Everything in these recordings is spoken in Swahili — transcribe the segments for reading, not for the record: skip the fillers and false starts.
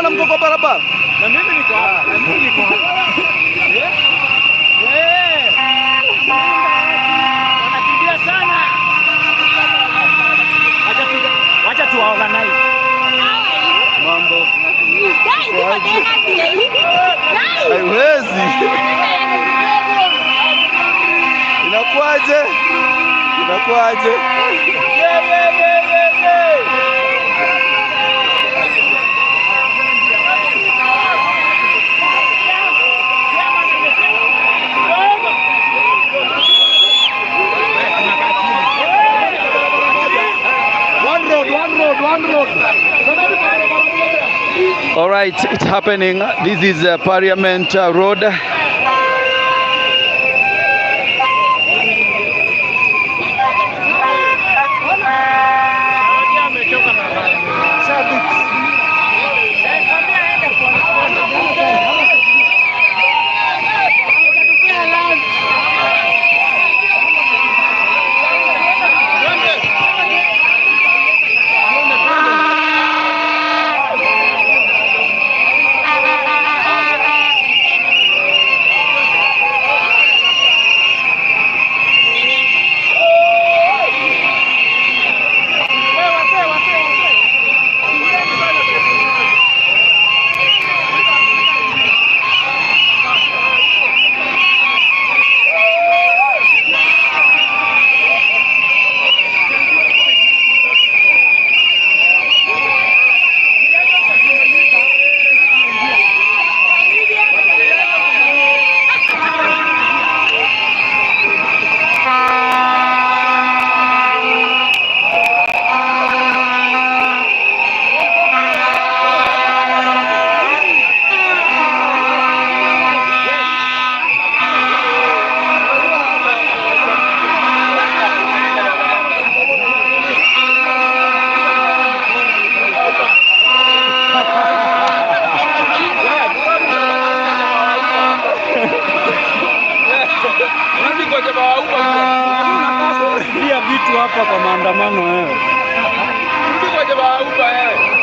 naona mko kwa barabara. Na mimi niko hapa. Wanakimbia sana. Wacha tuwaorganize. Mambo. Haiwezi. Inakuaje? One road. All right, it's happening. This is Parliament Road. Vitu hapa kwa maandamano wewe. Rudi kwa jamaa huko wewe.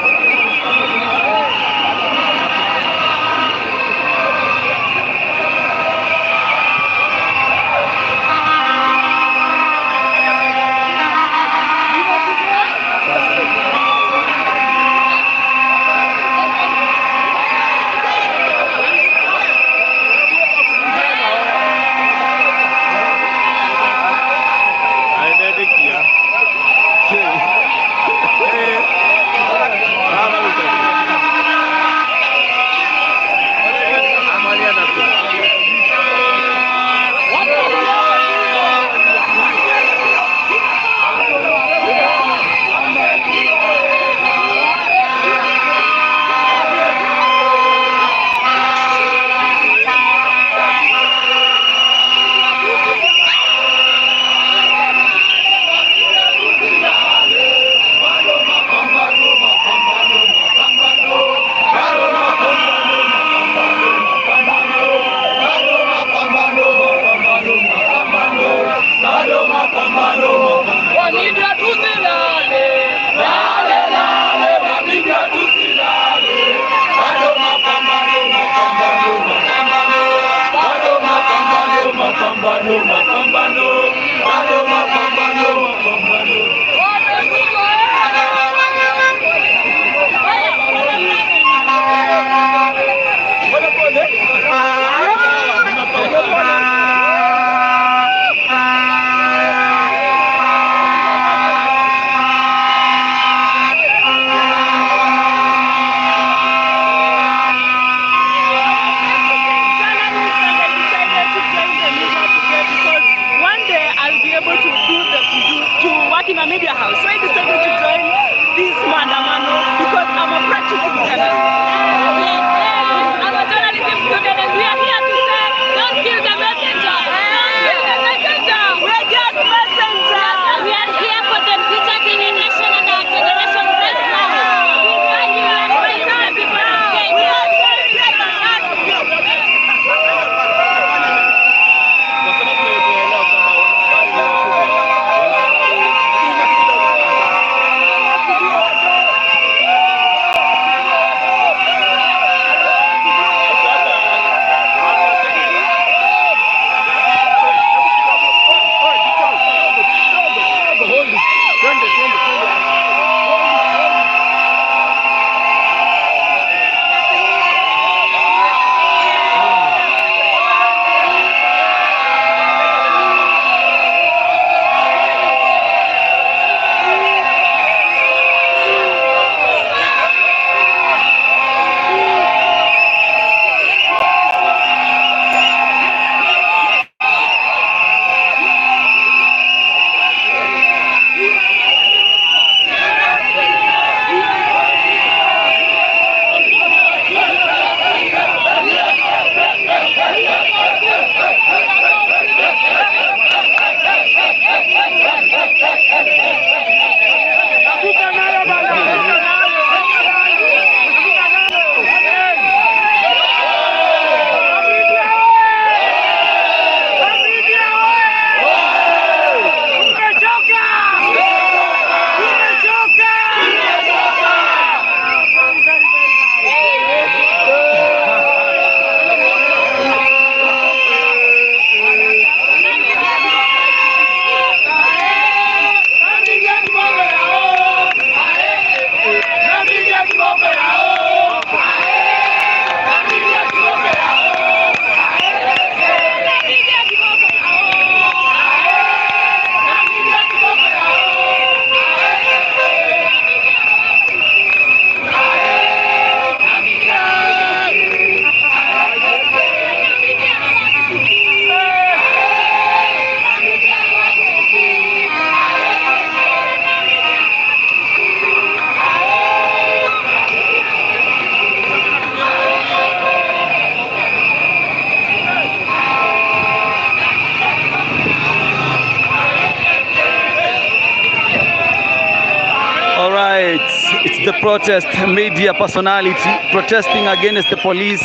It's the protest media personality protesting against the police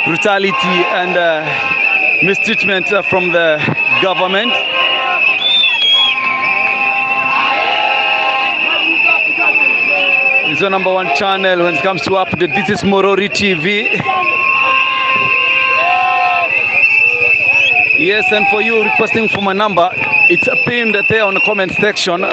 brutality and mistreatment from the government. It's the #1 channel when it comes to update. This is Morori TV. Yes, and for you requesting for my number, it's pinned there on the comment section.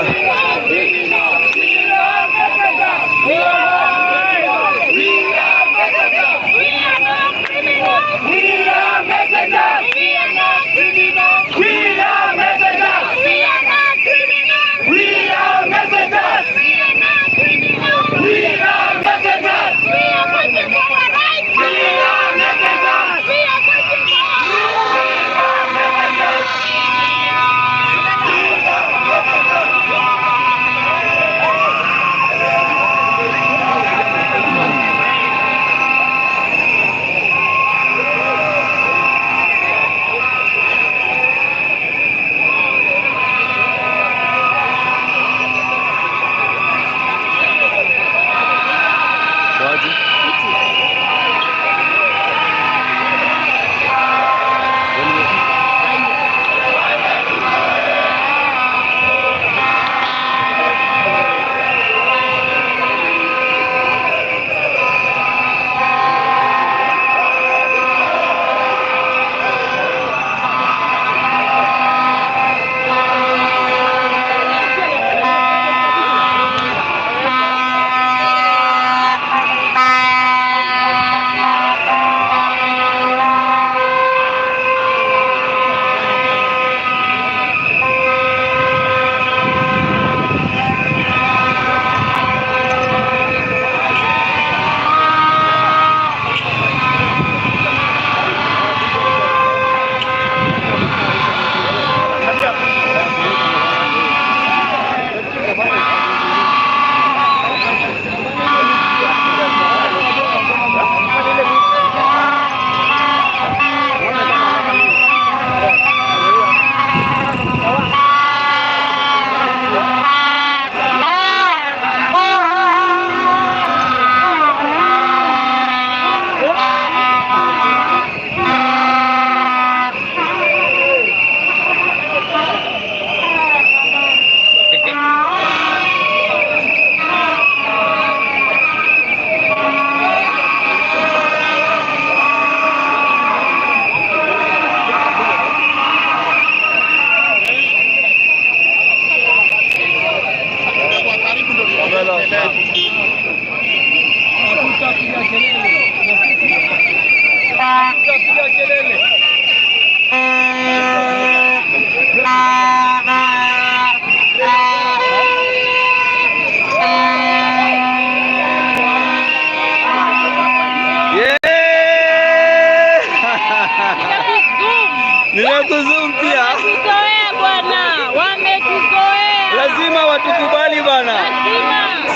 bana.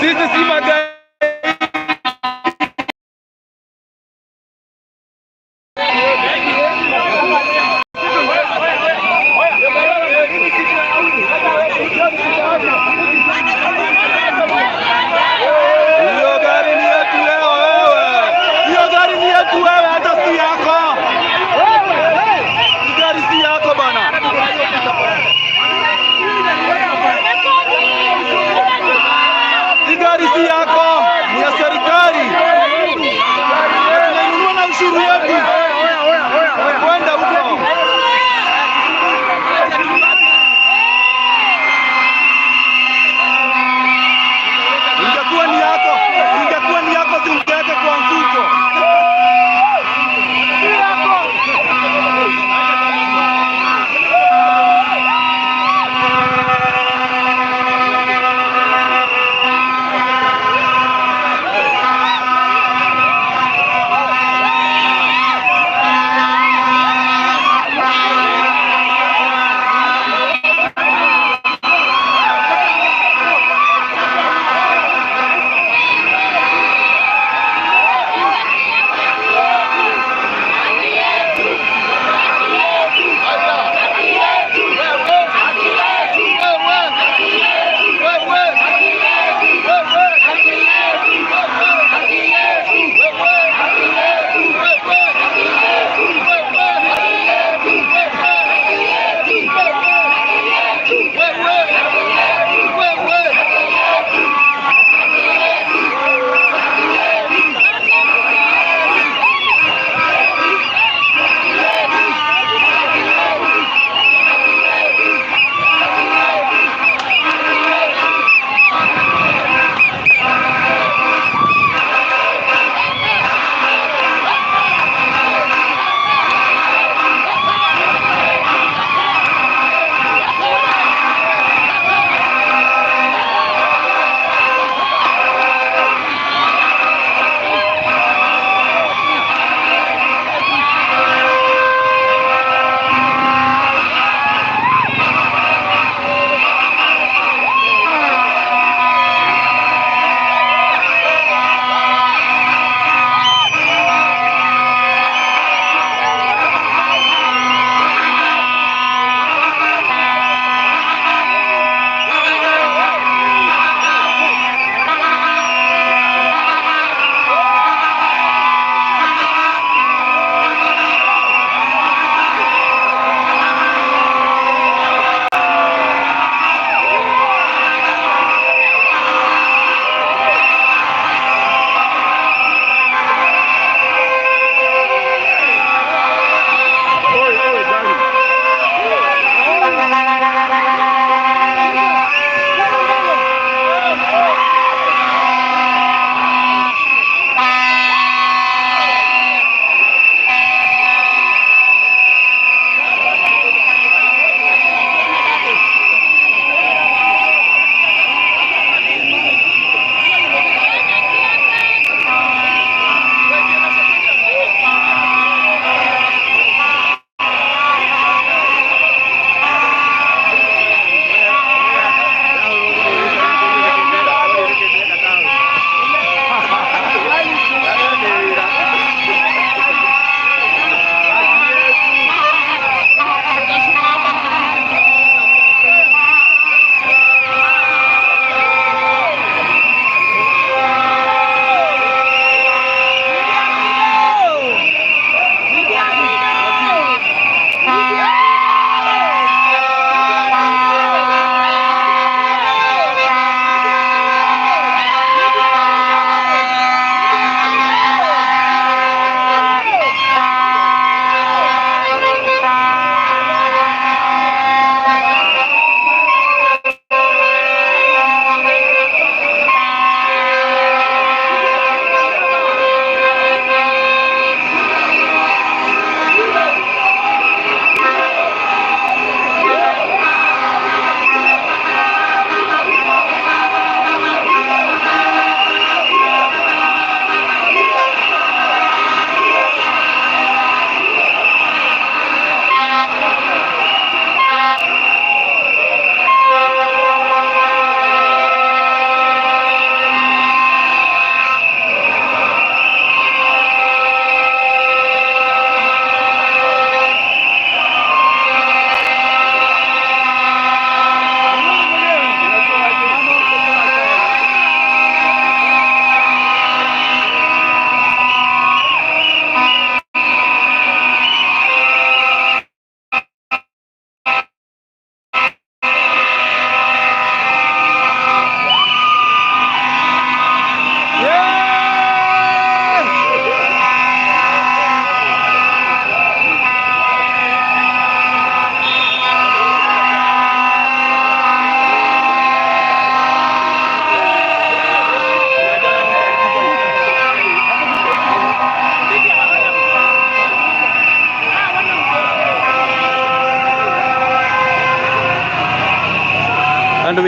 Sisi si magaidi. Hiyo gari ni yetu wewe. Hiyo gari ni yetu wewe, hata si yako. Hii gari si yako bana. Hii gari si yako.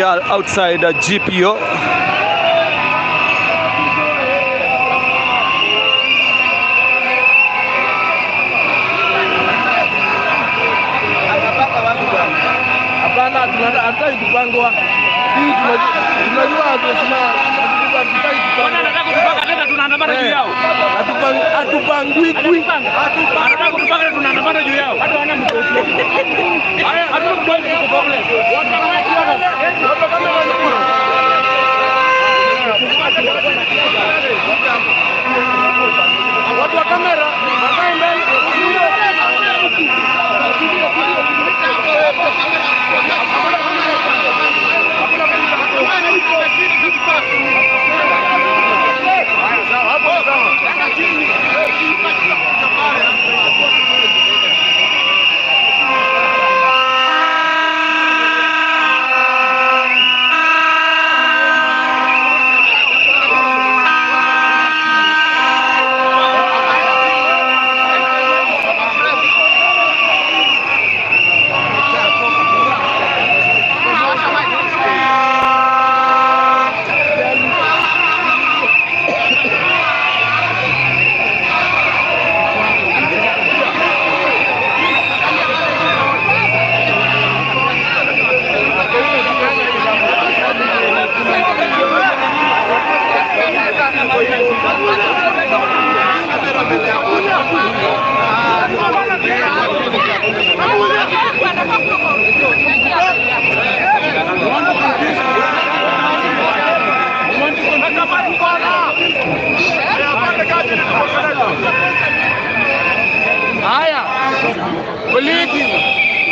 are outside GPO. Hapana, hataki kupangwa. Hii tunajua wanataka kupanga tena, tunaandamana juu yao. Hatupangwi. Wanataka kupanga, tunaandamana juu yao. Hata wana mkosi. Haya, hatuna problem. Watu wa kamera wakae mbele.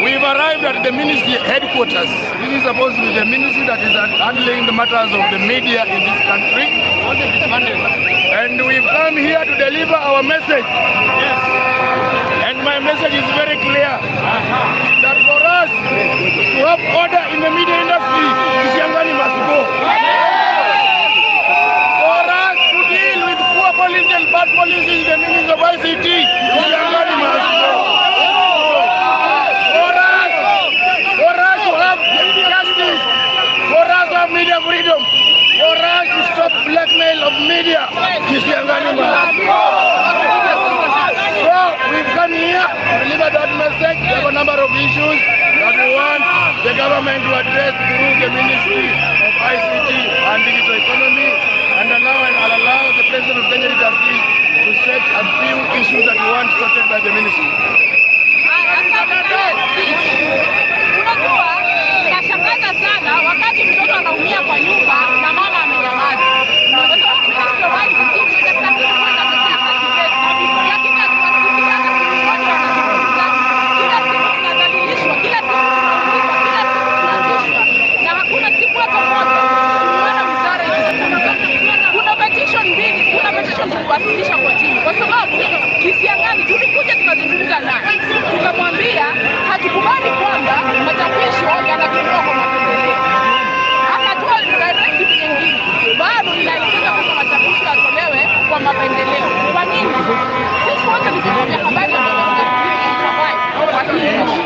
We've arrived at the ministry headquarters. This is supposed to be the ministry that is handling the matters of the media in this country. And we've come here to deliver our message. Yes. And my message is very clear. That for us to have order in the media industry, Kisiangani must go. For us to deal with poor policy and bad policy in the meaning of ICT, Kisiangani must go. Media freedom, for us to stop blackmail of media. So we've come here to deliver that message. We have a number of issues that we want the government to address through the Ministry of ICT and Digital Economy, and I'll allow the President of Kenya to set a few issues that we want sorted by the ministry. Nashangaza sana wakati mtoto anaumia kwa nyumba na mama amenyamaza. Kwa sababu ministry of ICT inastahili kwenda katika kazi, lakini hatuwasikilizana watu wanazungumza. Kila siku tunadhalilishwa, kila siku tunaumizwa, kila siku tunatishwa, na hakuna siku hata moja tunaona msara ikizungumza. Kuna petition mbili, tuliwasilisha kotini kwa sababu Kisiangani tulikuja tukazungumza naye, tukamwambia hatukubali kwamba machapisho yanatumiwa kwa mapendeleo. Akatoa directive nyingine, bado inaelekeza kwamba machapisho yatolewe kwa mapendeleo. Kwa nini? Sisi wote ni vyombo vya habari ambavyo tunatumia kwa hii nchi.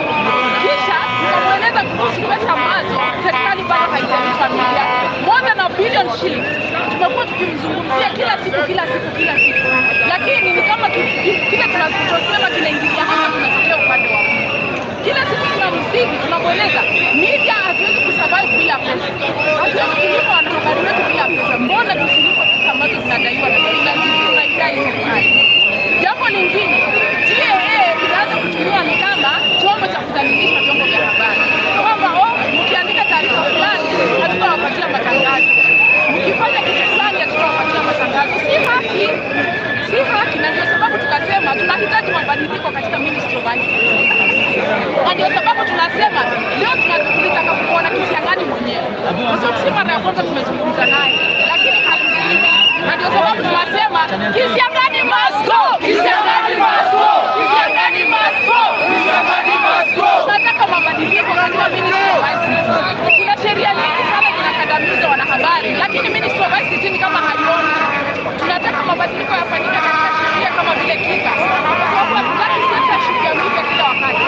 Kisha tukamweleza kuhusu pesa ambazo serikali bado haijalipa media, more than a billion shillings. Tumekuwa tukimzungumzia kila siku, lakini ni kama kile tunachosema kinaingilia hapa, tunasikia upande wa kila siku tunamsihi, tunamweleza media hatuwezi kusurvive bila pesa, hatuwezi kulipa wanahabari wetu bila pesa. Mbona tusilipe pesa ambazo zinadaiwa na serikali? Jambo lingine, TAA inaanza kutumiwa ni kama chombo cha kudhalilisha vyombo vya habari, kwamba mkiandika taarifa fulani hatutawapatia matangazo, mkifanya kitu fulani hatutawapatia matangazo. Si haki, na ndio sababu tukasema tunahitaji mabadiliko katika Ministry of ICT. Na ndio sababu tunasema leo tunataka kuona Kisiangani mwenyewe, kwa sababu si mara ya kwanza tumezungumza naye, lakini hakusikiliza. Na ndio sababu tunasema Kisiangani must go, Kisiangani must go, Kisiangani must go, Kisiangani must go. Tunataka mabadiliko katika Ministry of ICT. Kuna sheria nyingi sana zinakandamiza wanahabari, lakini Ministry of ICT ni kama haioni. Tunataka mabadiliko yafanyike katika sheria kama vile kika, kwa sababu hatutaki censorship ya media kila wakati,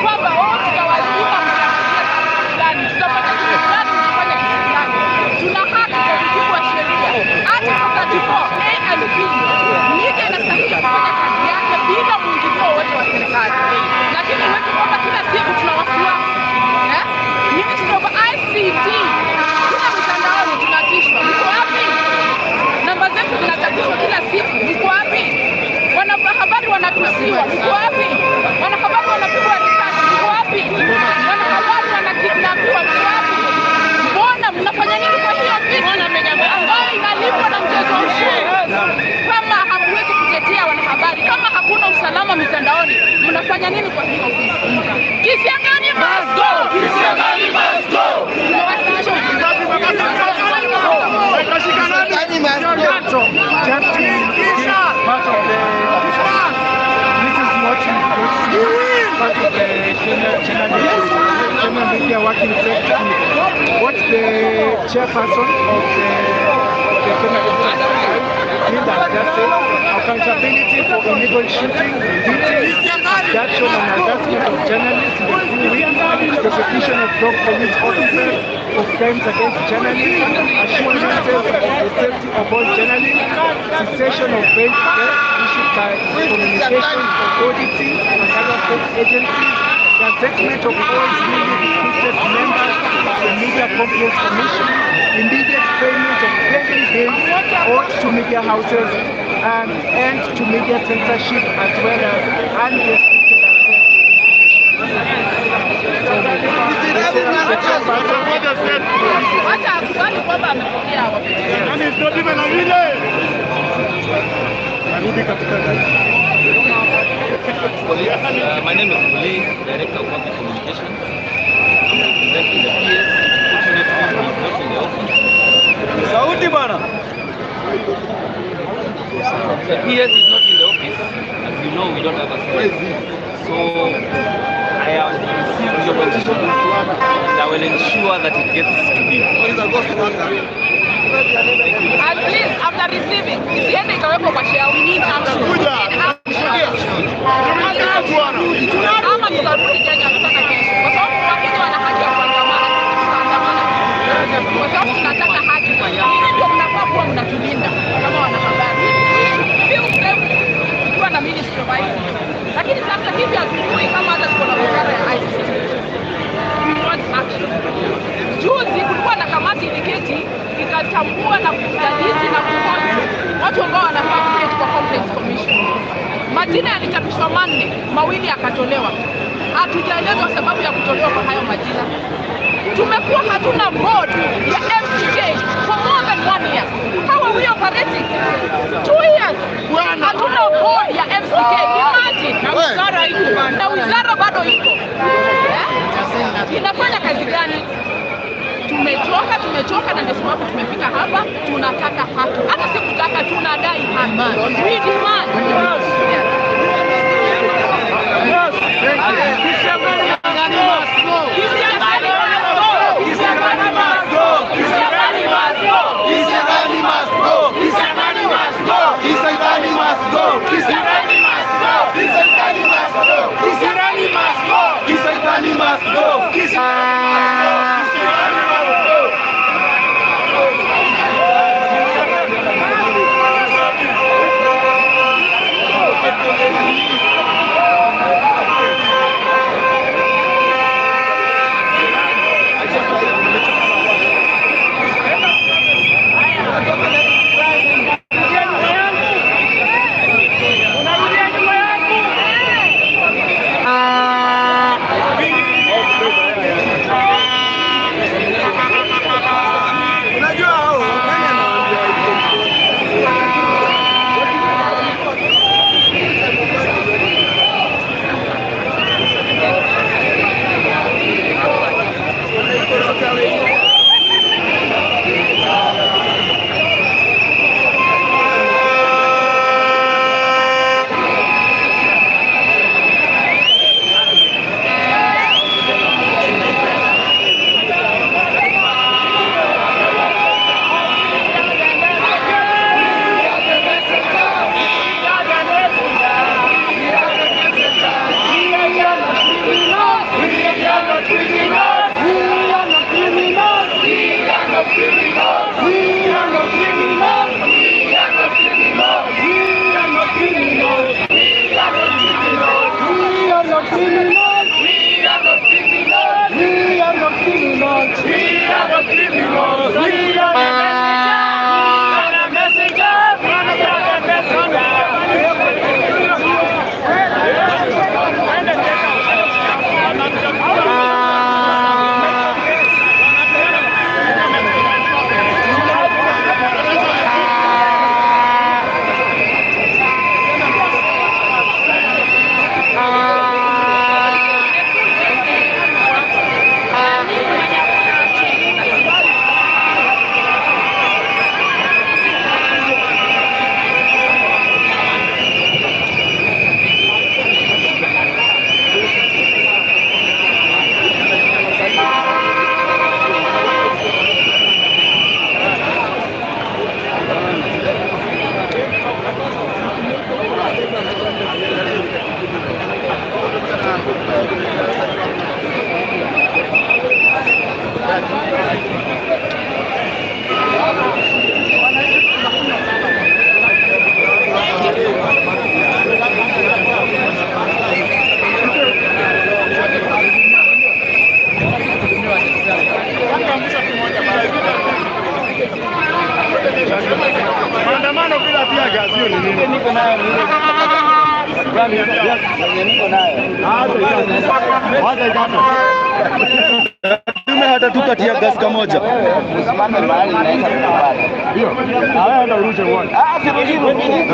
kwamba tutawalipa mshahara fulani, tutapata kitu fulani kufanya Media Working Sector. What the chairperson of the Kenya Linda has just said, accountability for illegal shooting, beatings, abduction and harassment of journalists in the 2 weeks, prosecution of dog police officers of crimes against journalists, assurances of the safety of all journalists, cessation of bail issued by communications authority and other state agencies, the assessment of all newly recruited members of the Media Complaints Commission, immediate payment of pending bills owed to media houses, and end to media censorship as well as unrestricted My name is Muli, Director of Public Communications. I'm representing the PS. Fortunately, he's not in the office. Sauti bana. The PS is not in the office. As you know, we don't have a space. So I have received your petition and I will ensure that it gets to him. And please, after receiving, isiende ikawekwa kwa share. We need action. Ama tutarudi Kenya kutoka kesho. Kwa sababu Wakenya wana haki ya kuandamana. Kwa sababu tunataka haki. Nyinyi ndio mnafaa kuwa mnatulinda kama wanahabari. Feel safe ukiwa na Ministry of ICT. Lakini sasa hivi hatujui kama hata tuko na wizara ya ICT. We want action. Juzi kulikuwa na kamati iliketi ikatambua na kudadisi na kuhoji watu ambao wanafaa kuketi kwa Complaints Commission. Majina yalichapishwa manne, mawili yakatolewa. Hatujaelezwa sababu ya kutolewa kwa hayo majina. Tumekuwa hatuna board ya MCK for more than 1 year. How are we operating? 2 years. Hatuna board ya MCK. Imagine. Na wizara bado iko. Inafanya kazi gani? Tumechoka na ndio sababu tumefika hapa. Tunataka haki. Hata si kutaka, tunadai haki. We demand. Tume hata tukatia gas kamoja.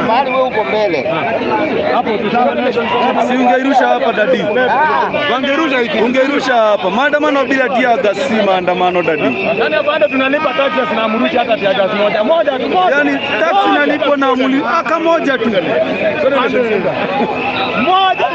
Mahali wewe uko mbele. Si ungeirusha hapa dadi. Ungeirusha hapa. Maandamano bila tia gas si maandamano dadi. Yaani bado tunalipa taxes na amrushi hata tia gas moja tu. Yaani taxi nalipo na amuli aka moja tu. Moja.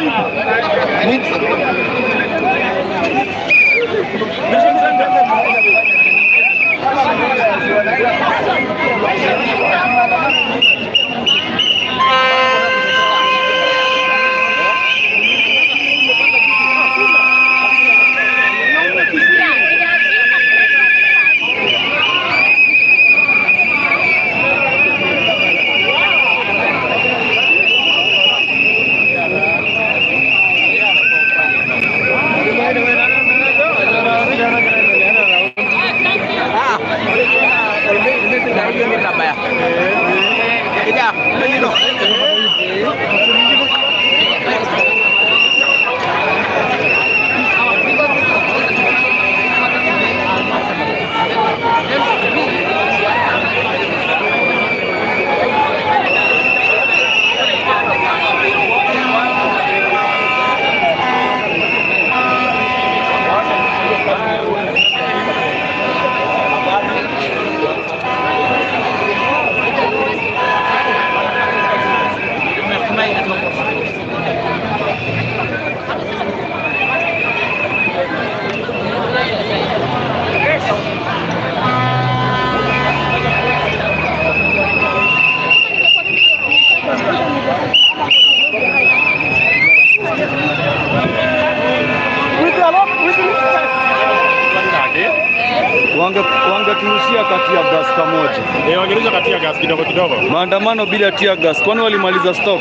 Wangeturushia kati ya gas pamoja. Wangerusha kati ya gas kidogo kidogo. Maandamano bila tia gas. Kwani walimaliza stock?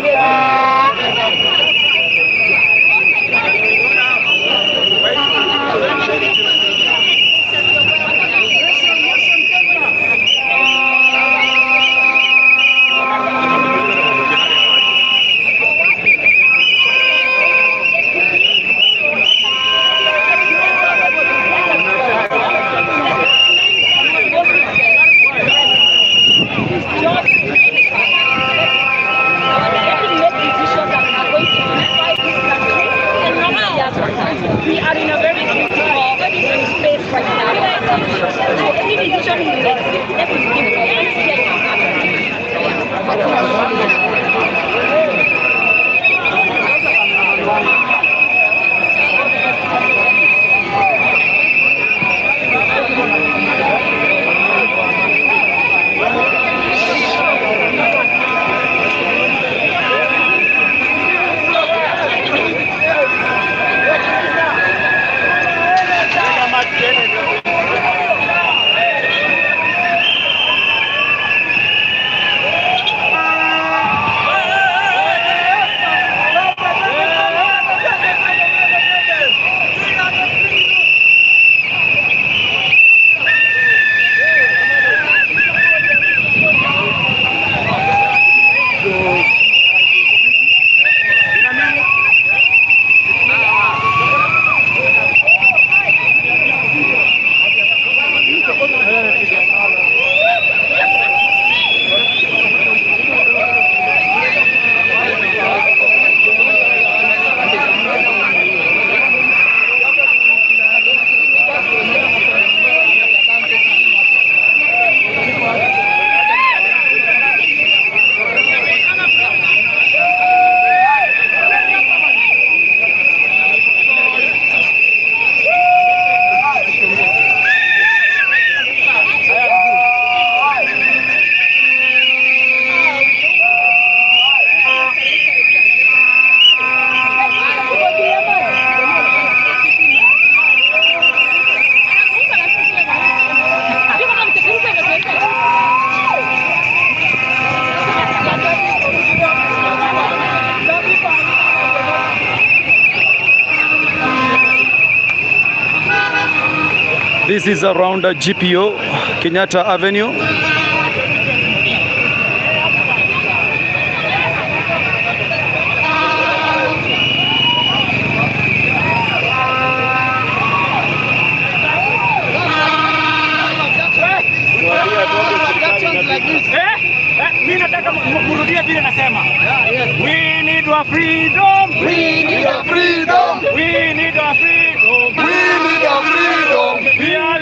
We are in a very critical space right now. So any decision we make, let us give This is around GPO, Kenyatta Avenue. Mimi nataka kurudia vile nasema. We need our freedom. We need our freedom. We need our freedom. We need our freedom. We are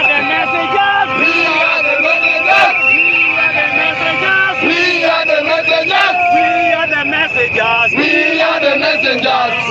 the messengers. We are the messengers. We are the messengers. We are the messengers. We are the messengers. We are the messengers.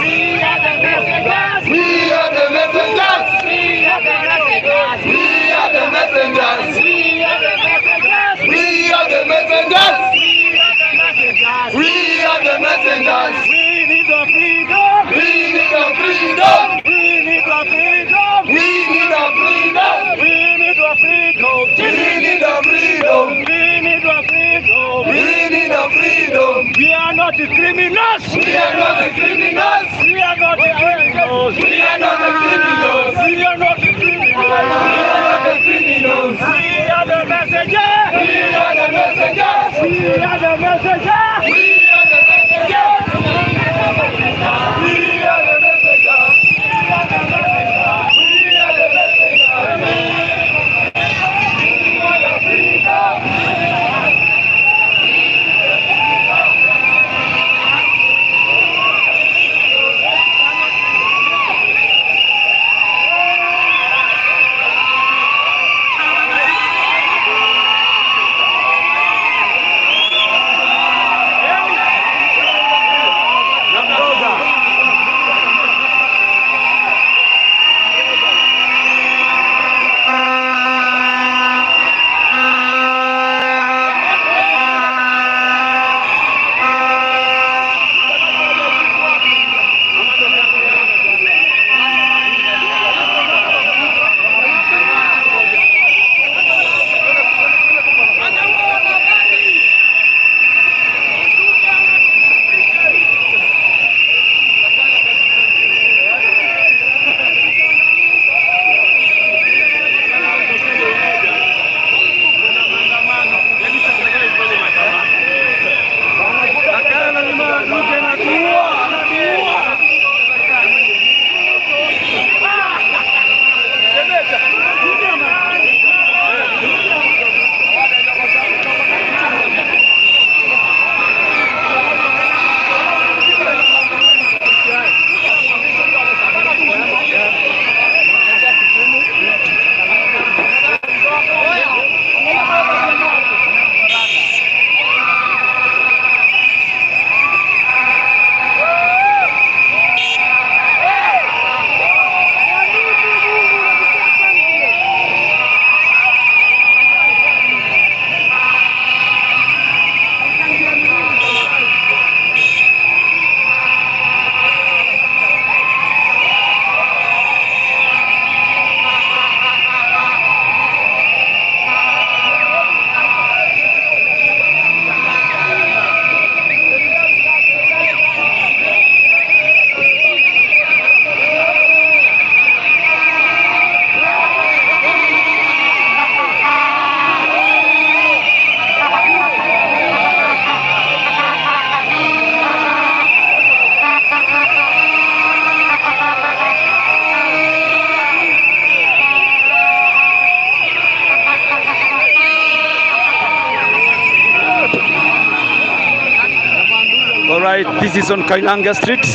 We are the messengers. We are the messengers. We are the messengers. We are the messengers. We are the messengers. We are the messengers. We are the messengers. We need our freedom. We need our freedom. We need our freedom. We need our freedom. We need our freedom. We need our freedom. We need our freedom. We need our freedom. We are not the criminals. We are not the criminals. We are not the criminals. We are not the criminals. We are not the criminals. We are not the criminals. We are the messengers. We are the messengers. We are the messengers. We are the messengers. We are the messengers. All right, this is on Kailanga Street.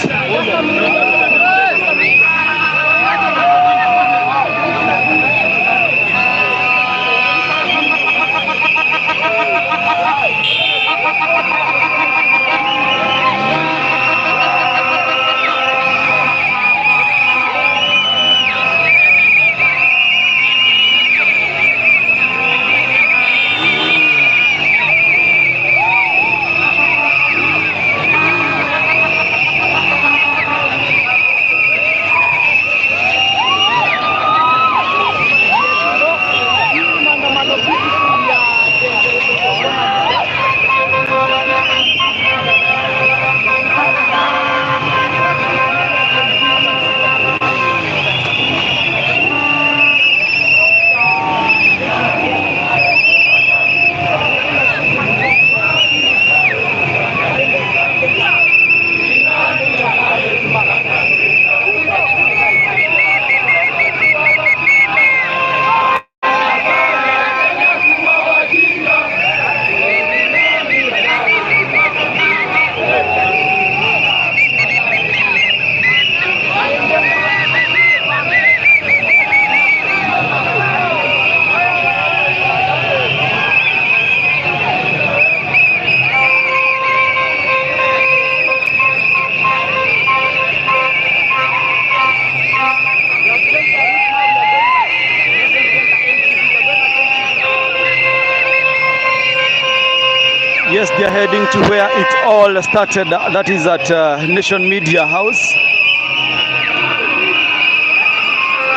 Yes, they are heading to where it all started. That is at Nation Media House,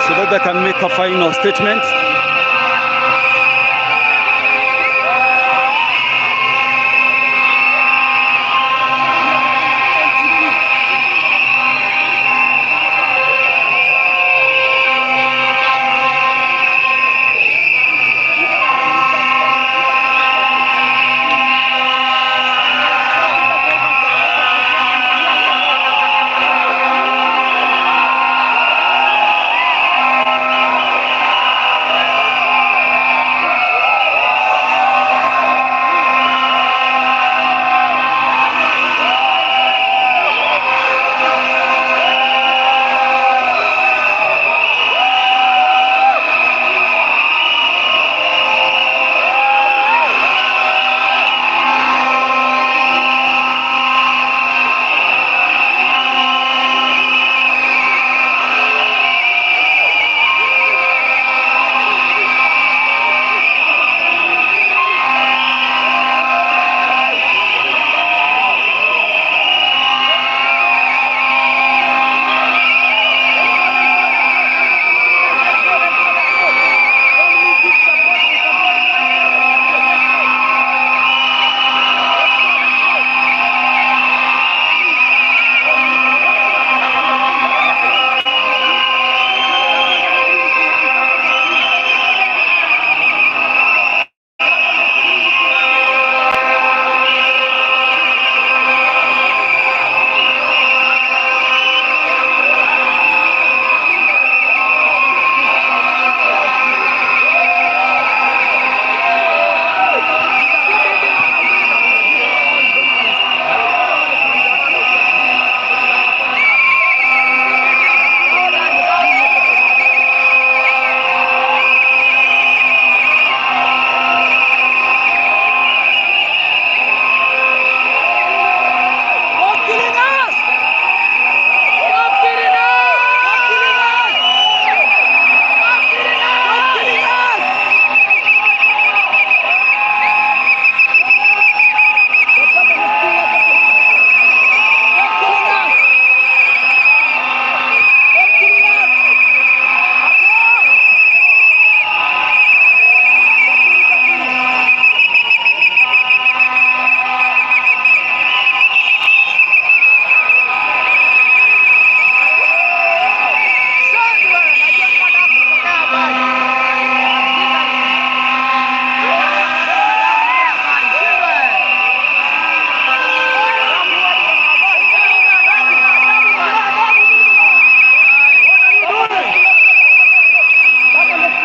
so that they can make a final statement.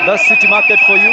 That's City Market for you.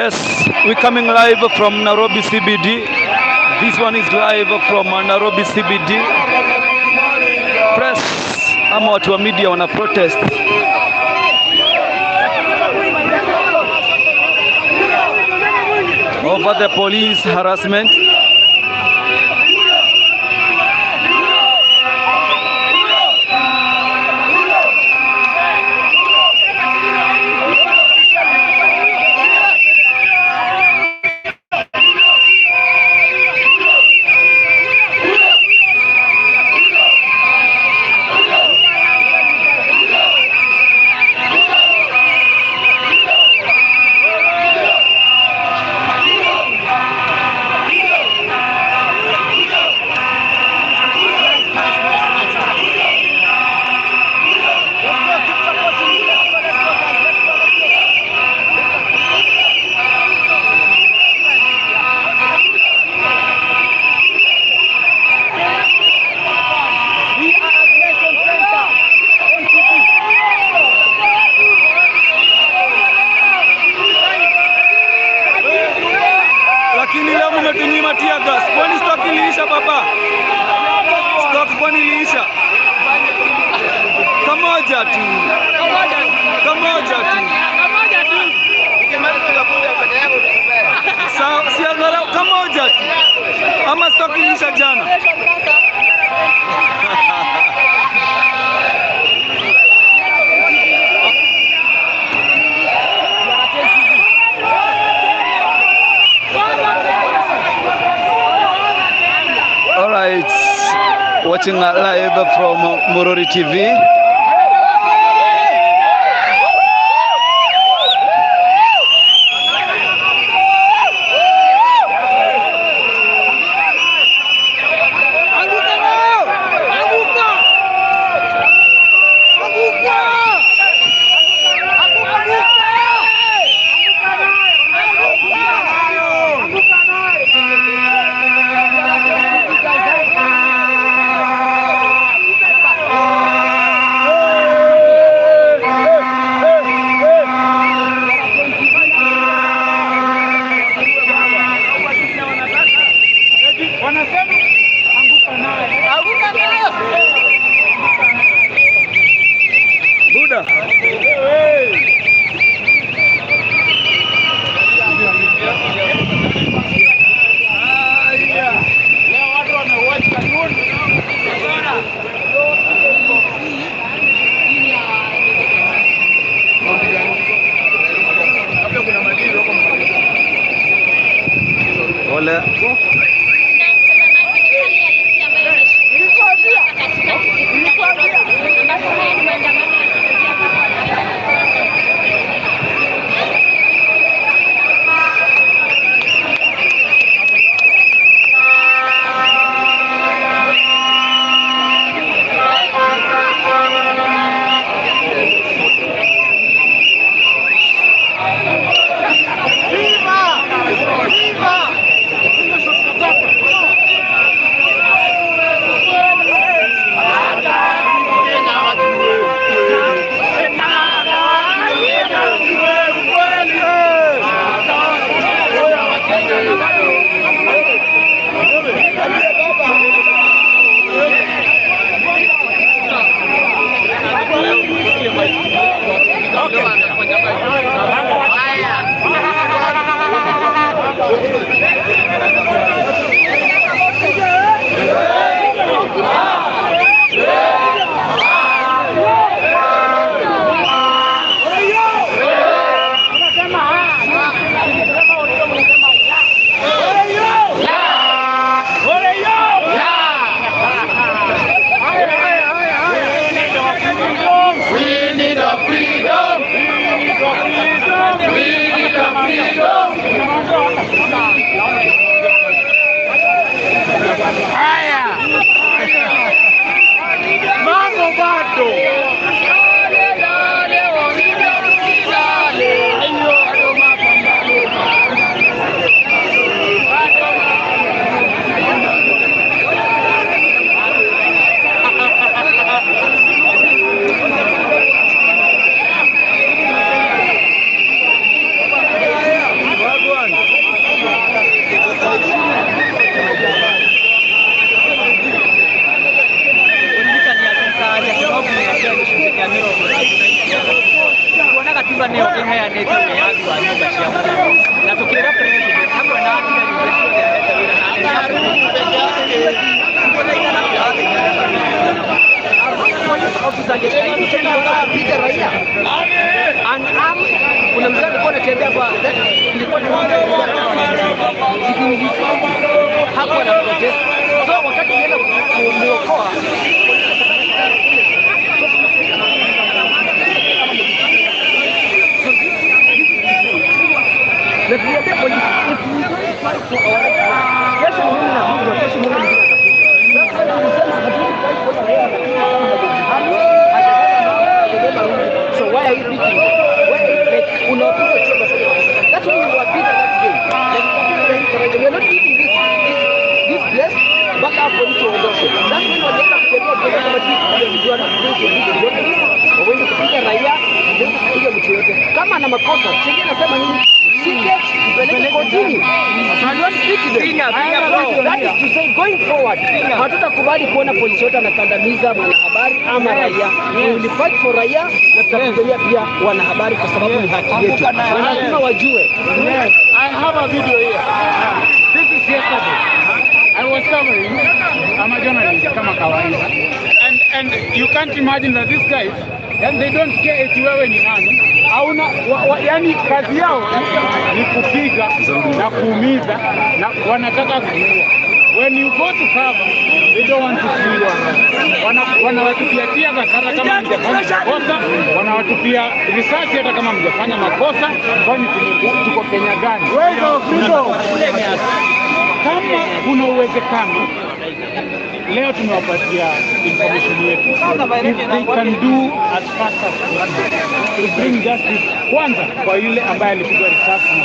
Yes, we're coming live from Nairobi CBD. This one is live from Nairobi CBD. Press ama watu wa media wana protest over the police harassment. Lakini leo mmetunyima tear gas. Kwani stock iliisha baba? Stock kwani iliisha? Kamoja tu. Si angalau kamoja tu. Ama stock iliisha jana? All right, watching live from Murori TV. Buda. Hola. eti umeaji wa nyumba chia na tukira president hapo na hadi kuna mzee alikuwa anatembea kwa ilikuwa ni hapo na protest. So wakati yeye kumuokoa na tuliambia polisi kesho mimi na Mungu kesho Mungu so why are you beating? Like unapiga chombo that's why you are beating that game. We are not giving this place back up for you to ondoshe. That's when wanaenda kutembea kwa kama kitu kujua na wewe kupiga raia ndio kupiga mtu yote kama ana makosa sheria inasema nini ipeleke kotini. That is to say going forward hatutakubali kuona polisi yote anakandamiza wanahabari ama raia. We will fight for raia na tutapigania pia wanahabari kwa sababu ni haki yetu. Lazima wajue. Yes, I have a video here. This is yesterday. I was covering. I'm a journalist kama kawaida. And you can't imagine that these guys, and they don't care eti wewe ni nani. Hauna yani kazi yao ni kupiga na kuumiza na wanataka kuua. When you go to cover, they don't want to see you. Wanawatupia tia hata kama mjafanya makosa, wanawatupia risasi hata kama mjafanya makosa. Kwani tuko Kenya gani? Kama kuna uwezekano leo tumewapatia information yetu. If they can do as fast as possible to bring justice kwanza kwa yule ambaye alipigwa risasi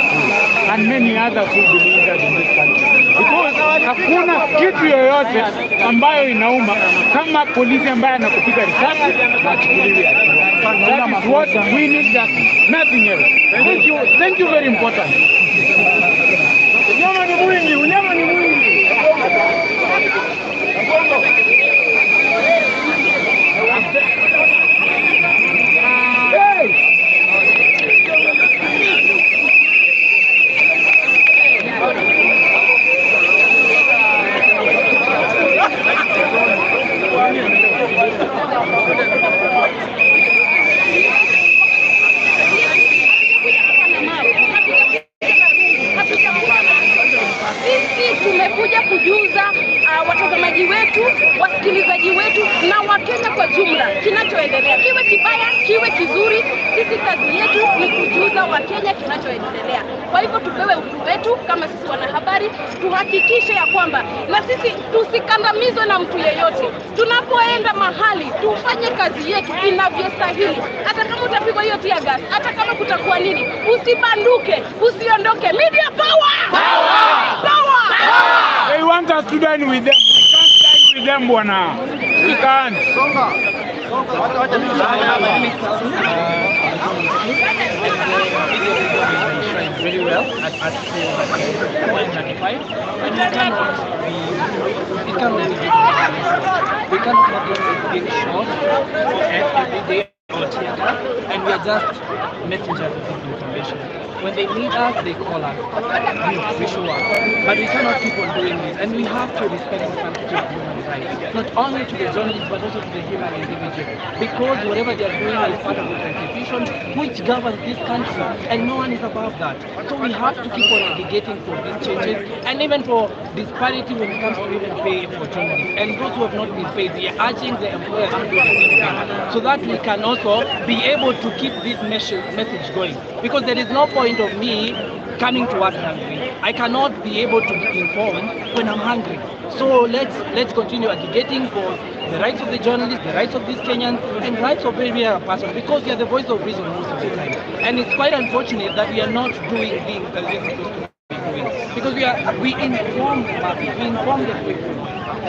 and many others who will be injured in this country. Because hakuna kitu yoyote ambayo inauma kama polisi ambaye anakupiga risasi na achukuliwe hatua. That is what we need, justice, nothing else. Thank you very important. Unyama ni mwingi, unyama ni mwingi. Tumekuja kujuza watazamaji wetu, wasikilizaji wetu na Wakenya kwa jumla kinachoendelea, kiwe kibaya kiwe kizuri. Sisi kazi yetu ni kujuza Wakenya kinachoendelea. Kwa hivyo tupewe uhuru wetu kama sisi wanahabari, tuhakikishe ya kwamba na sisi tusikandamizwe na mtu yeyote. Tunapoenda mahali tufanye kazi yetu inavyostahili. Hata kama utapigwa hiyo tear gas, hata kama kutakuwa nini, usibanduke, usiondoke. Media power! Power! Power! They want us to dine with them. We can't dine with them, bwana. We can't. Very well at 195, and we cannot be big shots every day out here, and we are just messengers of information. When they need us, they call us. We show up. But we cannot keep on doing this, and we have to respect the sanctity of human rights, not only to the journalists but also to the human individual, because whatever they are doing is part of the Constitution which governs this country, and no one is above that. So we have to keep on advocating for these changes, and even for disparity when it comes to even pay for journalists. And those who have not been paid, we are urging the employers to do the same thing, so that we can also be able to keep this message going. Because there is no point of me coming to work hungry. I cannot be able to be informed when I'm hungry. So let's continue advocating for the rights of the journalists, the rights of these Kenyans, and rights of every other person, because we are the voice of reason most of the time. And it's quite unfortunate that we are not doing things that we are supposed to be doing, because we inform the people.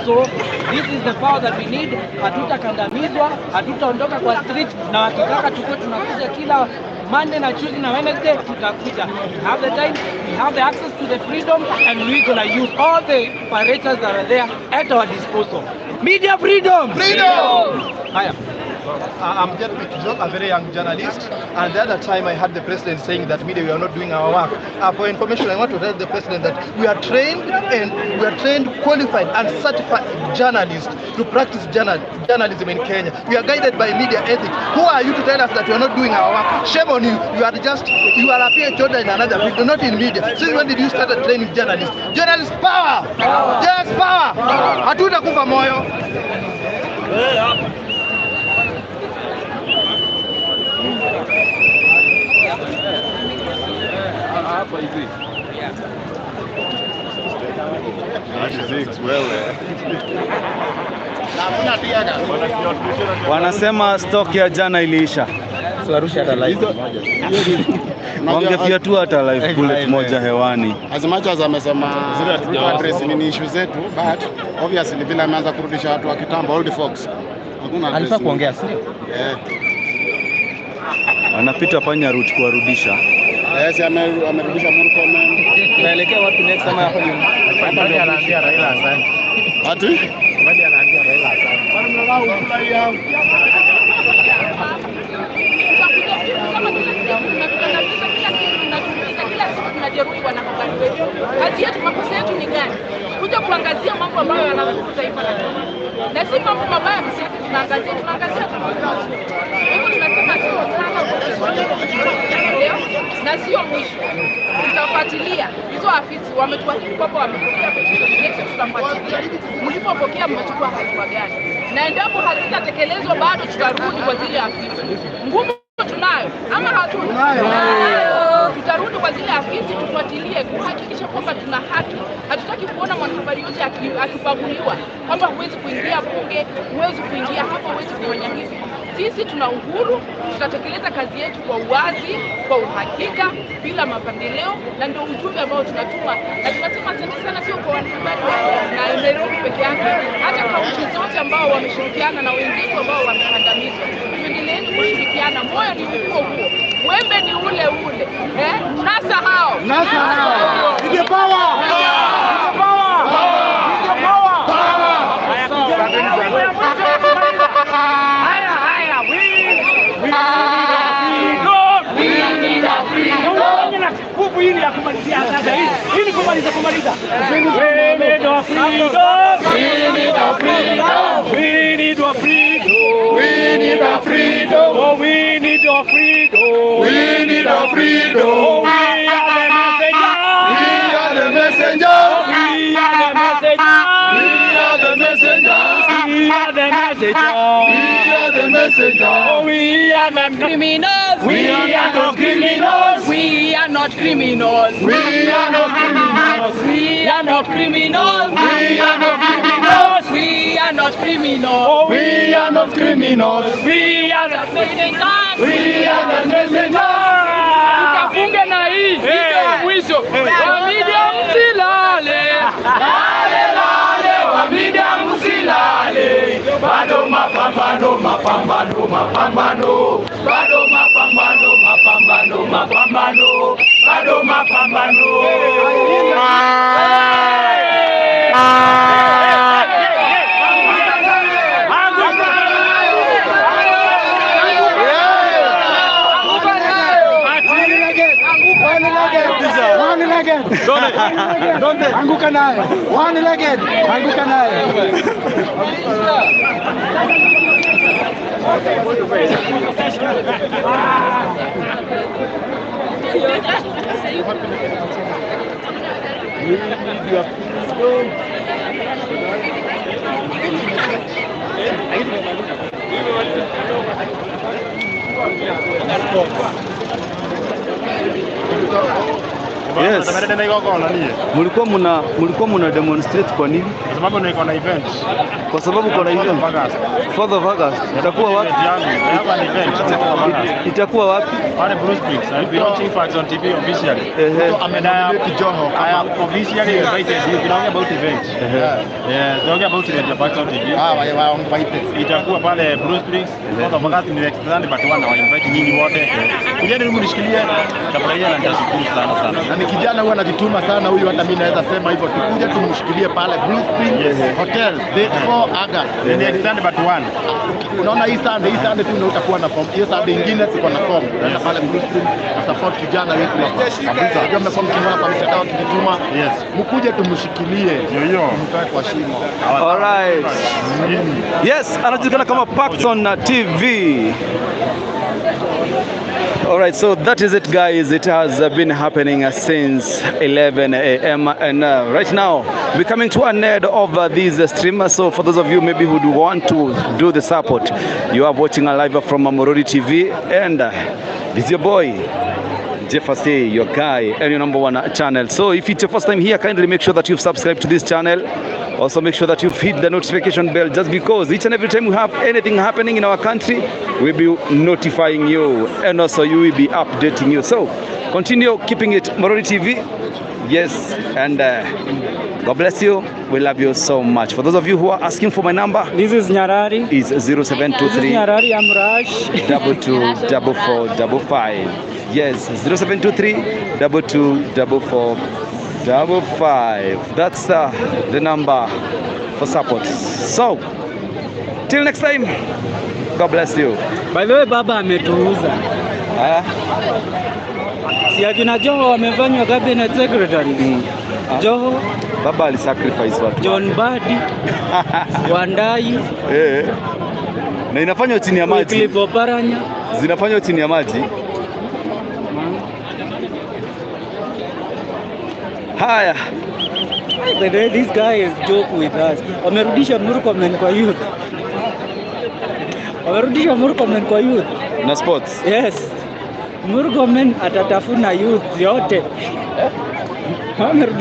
So this is the power that we need. Hatutakandamizwa, hatutaondoka kwa street, na wakitaka tukue tunakuja kila Monday na Tuesday na Wednesday, tutakuja. We have the time, we have the access to the freedom, and we're gonna use all the apparatus that are there at our disposal. Media freedom! Freedom! Haya. I'm just a very young journalist, and the other time I heard the president saying that media we are not doing our work. For information, I want to tell the president that we are trained qualified and certified journalists to practice journalism in Kenya. We are guided by media ethics. Who are you to tell us that we are not doing our work? Shame on you. You are a PhD holder in another field, not in media. Since when did you start training journalists? Journalist power! Yes, power! Hatuna kufa moyo. Wanasema stock ya jana iliisha. Wangefyatua hata live bullet moja hewani. As much as amesema address ni issue zetu, but obviously vile ameanza kurudisha watu wa kitambo old folks. Hakuna alifaa kuongea sio? Anapita panya route kuwarudisha. Yes, amerudisha Murkomen. Tunaelekea wapi next ama hapa nyuma? Hapa ndio anaambia Raila asante. Ati? Ndio anaambia Raila asante. Kazi yetu, makosa yetu ni gani? Kuja kuangazia mambo ambayo yanahusu taifa la Kenya. Na si mambo mabaya msiaki tunaangazia hivyo tunasema sio sana leo na sio mwisho. Tutafuatilia hizo afisi wametuahidi kwamba wamepokea pesa, tutafuatilia. Mlipopokea mmechukua hatua gani? Na endapo hazitatekelezwa bado tutarudi kwa zile afisi. Ngumu tunayo ama hatuna? Tutarudi kwa zile afisi tufuatilie kuhakikisha kwamba tuna haki. Hatutaki kuona mwanahabari yote akibaguliwa kwamba huwezi kuingia bunge, huwezi kuingia hapa, huwezi kufanya hivi. Sisi tuna uhuru, tutatekeleza kazi yetu kwa uwazi, kwa uhakika, bila mapendeleo, na ndio ujumbe ambao tunatuma. Na tunasema asante sana sio kwa wanahabari na Nairobi peke yake, hata kaunti zote ambao wameshirikiana na wenzetu ambao wamekandamizwa. Tuendeleeni kushirikiana, moyo ni huo huo, wembe ni ule ule. Nasa hao. Ndio power. We are not criminals. We are not criminals. We are not criminals. We are not criminals. We are not criminals. We are not criminals. We are not criminals. We are not criminals. We are not messengers. We are not messengers. Tukafunge na hii ndio mwisho. Wa media msilale. Lale lale wa media msilale. Bado mapambano, mapambano, mapambano. Bado mapambano, mapambano, mapambano. Bado mapambano. Anguka naye. One legged. Anguka naye. Yes. Mulikuwa muna demonstrate kwa nini? Kwa sababu niko na event. Kwa sababu kuna event. 4th of August. Itakuwa wapi? Itakuwa wapi? Pale Bruce Springs. I'll be watching Facts on TV officially. I have officially invited you. We talk about event. Yeah, talking about the Facts on TV. Itakuwa pale Bruce Springs. 4th of August ni extend but wana invite nyinyi wote. Kujeni mnishikilie. Tafurahia na nitashukuru sana sana. ni kijana huyu anajituma sana huyu, hata mimi naweza sema hivyo, tukuje tumshikilie pale Blue Spring Hotel date 4 August. Ni extend but one. Unaona hii Sunday tu ndio utakuwa na form. Hiyo Sunday nyingine tuko na form. Tunaenda pale Blue Spring support kijana wetu hapa. Kabisa. Ndio mmekuwa mkiona kwa mitandao kijituma. Yes. Mkuje tumshikilie. Hiyo. Mtoe kwa shimo. All right. Yes, anajulikana kama Paxson TV. All right, so that is it, guys. It has been happening since 11 a.m. and right now we're coming to an end of this stream. So for those of you maybe who do want to do the support, you are watching a live from Morori TV, and this is your boy Jefferson, your guy, and your #1 channel. So if it's your first time here, kindly make sure that you've subscribed to this channel. Also make sure that you've hit the notification bell, just because each and every time we have anything happening in our country, we'll be notifying you, and also you will be updating you. So continue keeping it Morori TV. Yes, and God bless you. We love you so much. For those of you who are asking for my number, this is Nyarari. It's 0723 Nyarari, I'm Raj. 224455. Yes, 0723 224455. That's the number for support. So till next time, God bless you. By the way, baba ametuuza. Si akina Joho wamefanywa cabinet secretary. Joho baba alisacrifice watu. John Badi Wandai na inafanywa chini ya maji. Clipo Paranya zinafanywa chini ya maji. Haya. By the way, this guy is joke with us. Wamerudisha Murkomen kwa youth. Wamerudisha Murkomen kwa youth. Na sports. Yes. Murkomen atatafuna youth yote. Wamerudisha